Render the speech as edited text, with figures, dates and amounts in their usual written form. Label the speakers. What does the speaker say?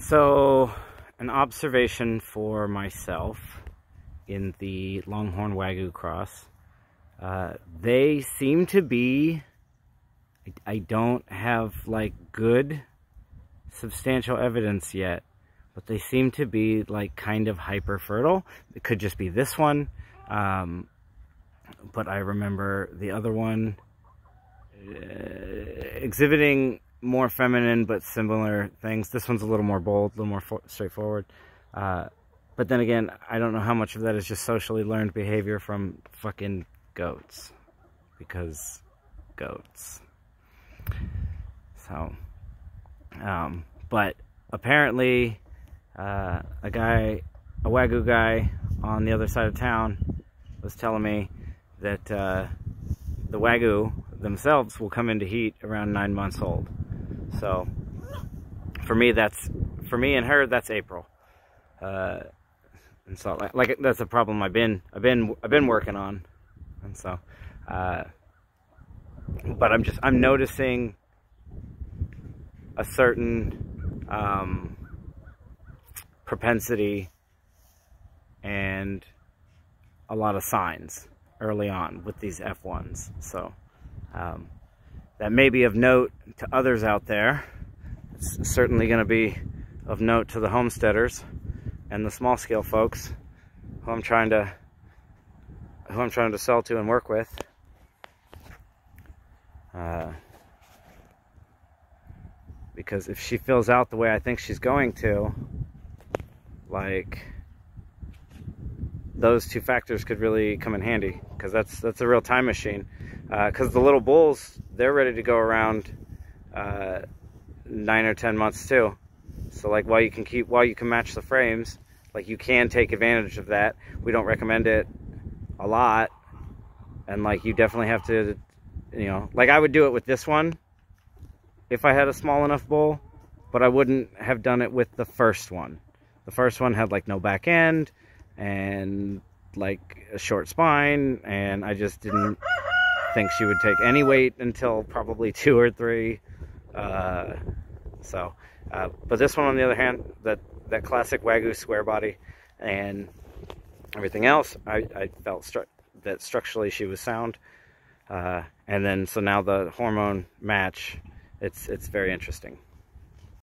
Speaker 1: So, an observation for myself in the Longhorn Wagyu cross. They seem to be, I don't have like good substantial evidence yet, but they seem to be like kind of hyper fertile. It could just be this one, but I remember the other one exhibiting more feminine but similar things. This one's a little more bold, a little more straightforward. But then again, I don't know how much of that is just socially learned behavior from fucking goats. Because goats. So, but apparently, a Wagyu guy on the other side of town was telling me that the Wagyu themselves will come into heat around 9 months old. So for me and her, that's April. And so like that's a problem I've been working on. And so but I'm noticing a certain propensity and a lot of signs early on with these F1s. So that may be of note to others out there. It's certainly going to be of note to the homesteaders and the small scale folks who I'm trying to sell to and work with. Because if she fills out the way I think she's going to, like, those two factors could really come in handy, because that's a real time machine. Because the little bulls, they're ready to go around 9 or 10 months too. So like while you can match the frames, like you can take advantage of that. We don't recommend it a lot, and like you definitely have to, you know, like I would do it with this one if I had a small enough bull, but I wouldn't have done it with the first one. The first one had like no back end and like a short spine, and I just didn't think she would take any weight until probably 2 or 3. But this one on the other hand, that classic Wagyu square body and everything else, I felt that structurally she was sound. And then so now the hormone match, it's very interesting.